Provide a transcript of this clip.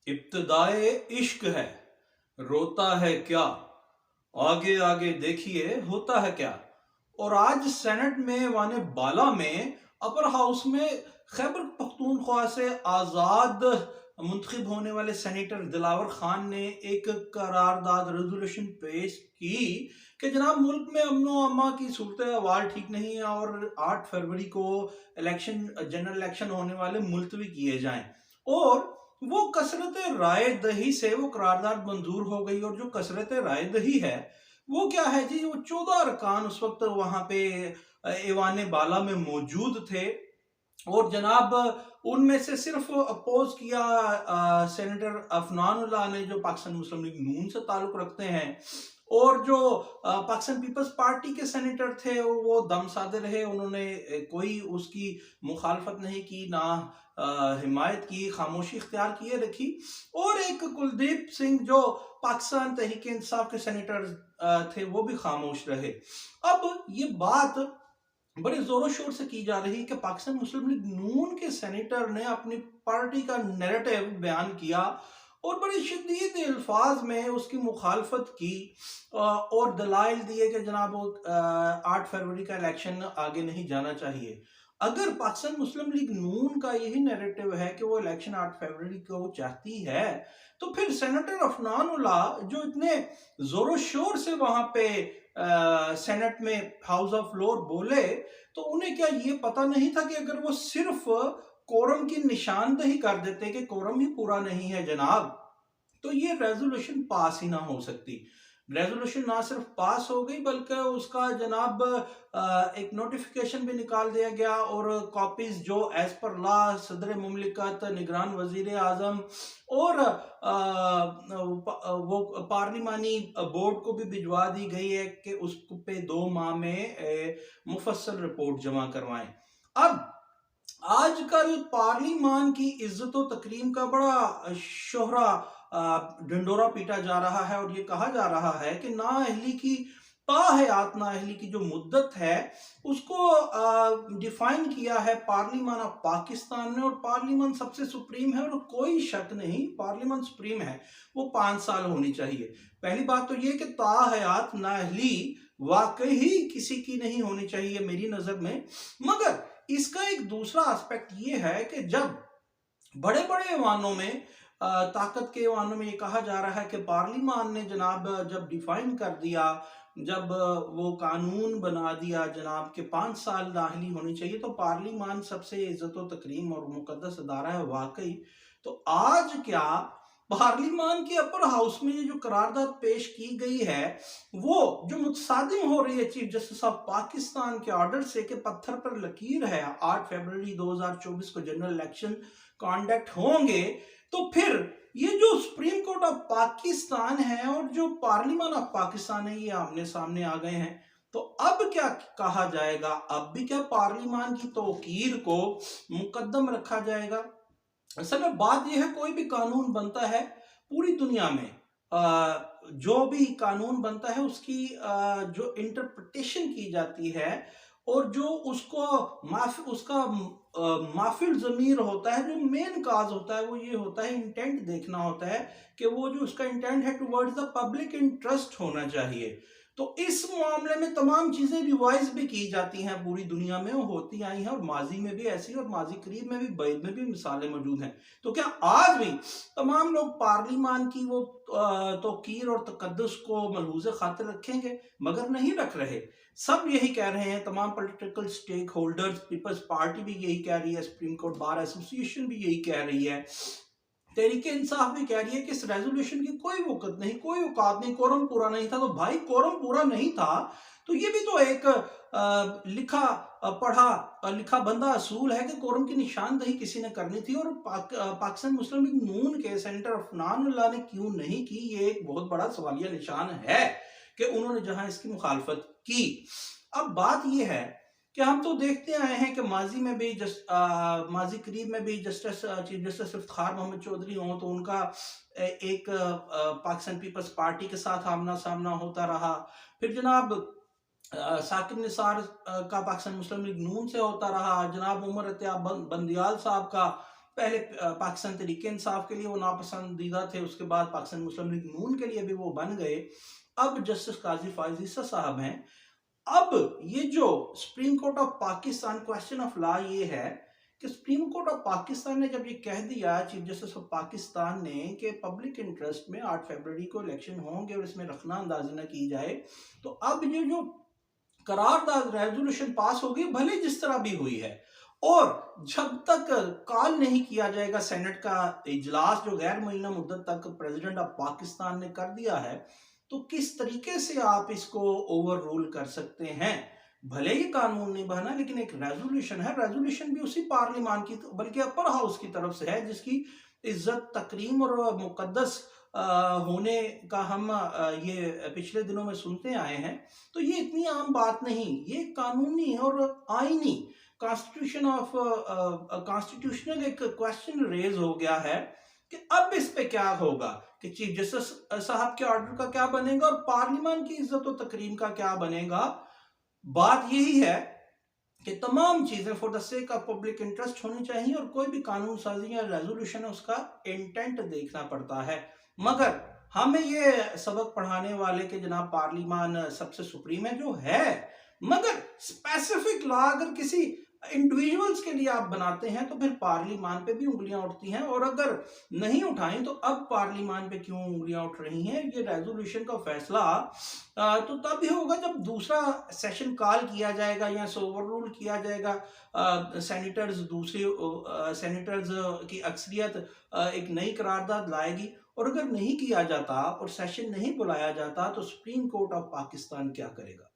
इब्तिदाए इश्क है, रोता है क्या, आगे आगे देखिए होता है क्या। और आज सेनेट में वाने बाला में अपर हाउस में खैबर पख्तूनख्वा से आज़ाद मुंतखब होने वाले सेनेटर दिलावर खान ने एक करारदाद रेजोल्यूशन पेश की कि जनाब मुल्क में अमनो अमा की सूरत अहवाल ठीक नहीं है और 8 फरवरी को इलेक्शन जनरल इलेक्शन होने वाले मुलतवी किए जाएं। और वो कसरत राय दही से वो करारदाद मंजूर हो गई। और जो कसरत राय दही है वो क्या है जी, वो 14 अरकान उस वक्त वहां पे ऐवान बाला में मौजूद थे। और जनाब उनमें से सिर्फ अपोज किया सेनेटर अफनानुल्लाह ने, जो पाकिस्तान मुस्लिम लीग नून से ताल्लुक रखते हैं। और जो पाकिस्तान पीपल्स पार्टी के सेनेटर थे वो दम साधे रहे, उन्होंने कोई उसकी मुखालफत नहीं की, ना हिमायत की, खामोशी इख्तियार किए रखी। और एक कुलदीप सिंह जो पाकिस्तान तहरीक इंसाफ के सेनेटर थे वो भी खामोश रहे। अब ये बात बड़े जोरों शोर से की जा रही है कि पाकिस्तान मुस्लिम लीग नून के सेनेटर ने अपनी पार्टी का नैरेटिव बयान किया और बड़ी शदीद अल्फाज में उसकी मुखालफत की और दलाइल दिए कि जनाब 8 फरवरी का इलेक्शन आगे नहीं जाना चाहिए। अगर पाकिस्तान मुस्लिम लीग नून का यही नैरेटिव है कि वो इलेक्शन 8 फरवरी को चाहती है, तो फिर सेनेटर अफनानुल्लाह जो इतने जोरों शोर से वहां पे सेनेट में हाउस ऑफ लॉर्ड बोले, तो उन्हें क्या ये पता नहीं था कि अगर वो सिर्फ कोरम की निशानदही कर देते कि कोरम ही पूरा नहीं है जनाब, तो ये रेजोल्यूशन पास ही ना हो सकती। रेजोल्यूशन ना सिर्फ पास हो गई बल्कि उसका जनाब एक नोटिफिकेशन भी निकाल दिया गया और कॉपीज जो एज पर लॉ सदर मुमलिकत, निगरान वजीर आजम और वो पार्लिमानी बोर्ड को भी भिजवा दी गई है कि उस पे 2 माह में मुफस्सल रिपोर्ट जमा करवाएं। अब आजकल पार्लिमान की इज्जत और तकरीम का बड़ा शोहरा ढिंडोरा पीटा जा रहा है और ये कहा जा रहा है कि नाअहली की ताहयात नाअहली की जो मुद्दत है उसको डिफाइन किया है पार्लिमान ऑफ पाकिस्तान ने। और पार्लिमान सबसे सुप्रीम है और कोई शक नहीं पार्लिमान सुप्रीम है, वो 5 साल होनी चाहिए। पहली बात तो ये कि ताहयात नाअहली वाकई ही किसी की नहीं होनी चाहिए मेरी नजर में। मगर इसका एक दूसरा एस्पेक्ट ये है कि जब बड़े बड़े ऐवानों में ताकत के ऐवानों में ये कहा जा रहा है कि पार्लिमान ने जनाब जब डिफाइन कर दिया, जब वो कानून बना दिया जनाब के 5 साल दाखिली होनी चाहिए, तो पार्लिमान सबसे इज्जत व तकरीम और मुकद्दस अदारा है वाकई। तो आज क्या पार्लिमान के अपर हाउस में ये जो करारदाद पेश की गई है वो जो मुतसादिम हो रही है चीफ जस्टिस ऑफ पाकिस्तान के ऑर्डर से कि पत्थर पर लकीर है, 8 फरवरी 2024 को जनरल इलेक्शन कंडक्ट होंगे, तो फिर ये जो सुप्रीम कोर्ट ऑफ पाकिस्तान है और जो पार्लियामेंट ऑफ पाकिस्तान है ये आमने सामने आ गए हैं। तो अब क्या कहा जाएगा, अब भी क्या पार्लियामेंट की तौकीर को मुकद्दम रखा जाएगा। असल में बात यह है कोई भी कानून बनता है पूरी दुनिया में, जो भी कानून बनता है उसकी जो इंटरप्रिटेशन की जाती है और जो उसको उसका माफिल जमीर होता है, जो मेन काज होता है वो ये होता है, इंटेंट देखना होता है कि वो जो उसका इंटेंट है टुवर्ड्स द पब्लिक इंटरेस्ट होना चाहिए। तो इस मामले में तमाम चीजें रिवाइज भी की जाती हैं पूरी दुनिया में, वो होती आई हैं और माजी में भी ऐसी और माजी करीब में भी बैद में भी मिसालें मौजूद हैं। तो क्या आज भी तमाम लोग पार्लिमान की वो तौकीर और तकद्दुस को मलहूज़ खातिर रखेंगे? मगर नहीं रख रहे। सब यही कह रहे हैं, तमाम political stake holders, peoples party भी यही कह रही है, सुप्रीम कोर्ट बार एसोसिएशन भी यही कह रही है, तहरीक इंसाफ भी कह रही है कि इस रेजोल्यूशन की कोई वक़्त नहीं, कोई औकात नहीं, कोरम पूरा नहीं था। तो भाई कोरम पूरा नहीं था तो ये भी तो एक लिखा पढ़ा लिखा बंदा असूल है कि कोरम की निशानदही किसी ने करनी थी और पाकिस्तान मुस्लिम लीग नून के सेनेटर अफनानुल्लाह ने क्यों नहीं की, ये एक बहुत बड़ा सवालिया निशान है कि उन्होंने जहां इसकी मुखालफत की। अब बात यह है कि हम तो देखते आए हैं कि माजी में भी माजी करीब में भी justice chief justice Iftikhar Muhammad Chaudhry हों तो उनका एक पाकिस्तान पीपल्स पार्टी के साथ आमना सामना होता रहा। फिर जनाब साकिब निसार का पाकिस्तान मुस्लिम लीग नून से होता रहा, जनाब उमर अत्याब बंदियाल साहब का पहले पाकिस्तान तहरीक इंसाफ के लिए वो नापसंदीदा थे, उसके बाद पाकिस्तान मुस्लिम लीग नून के लिए भी वो बन गए। अब जस्टिस काजी फाइज ईसा साहब हैं। अब ये जो supreme court of Pakistan, question of law ये है कि सुप्रीम कोर्ट ऑफ पाकिस्तान ने जब ये कह दिया चीफ जस्टिस ऑफ पाकिस्तान ने कि पब्लिक इंटरेस्ट में 8 फरवरी को इलेक्शन होंगे और इसमें रखना अंदाजी न की जाए, तो अब ये जो करारदाद रेजोल्यूशन पास होगी, भले जिस तरह भी हुई है, और जब तक कॉल नहीं किया जाएगा सेनेट का इजलास जो गैर मुअय्यना मुद्दत तक प्रेसिडेंट ऑफ पाकिस्तान ने कर दिया है, तो किस तरीके से आप इसको ओवर रूल कर सकते हैं? भले ही कानून नहीं बना, लेकिन एक रेजोल्यूशन है, रेजोल्यूशन भी उसी पार्लिमान की बल्कि अपर हाउस की तरफ से है, जिसकी इज्जत तकरीम और मुकद्दस होने का हम ये पिछले दिनों में सुनते आए हैं। तो ये इतनी आम बात नहीं, ये कानूनी और आईनी कॉन्स्टिट्यूशन ऑफ कॉन्स्टिट्यूशनल एक क्वेश्चन रेज हो गया है कि अब इस पे क्या होगा, कि चीफ जस्टिस साहब के ऑर्डर का क्या बनेगा और पार्लियामान की इज्जत और तकरीम का क्या बनेगा। बात यही है कि तमाम चीजें for the sake of public interest होनी चाहिए और कोई भी कानून साजी या रेजोल्यूशन है उसका इंटेंट देखना पड़ता है। मगर हमें ये सबक पढ़ाने वाले के जनाब पार्लियामान सबसे सुप्रीम है जो है, मगर स्पेसिफिक लॉ अगर किसी इंडिविजुअल्स के लिए आप बनाते हैं तो फिर पार्लियामान पे भी उंगलियां उठती हैं, और अगर नहीं उठाएं तो अब पार्लियामान पे क्यों उंगलियां उठ रही हैं? ये रेजोल्यूशन का फैसला तो तब भी होगा जब दूसरा सेशन कॉल किया जाएगा या ओवररूल किया जाएगा। सेनेटर्स दूसरे सेनेटर्स की अक्सरियत एक नई करारदाद लाएगी, और अगर नहीं किया जाता और सेशन नहीं बुलाया जाता तो सुप्रीम कोर्ट ऑफ पाकिस्तान क्या करेगा?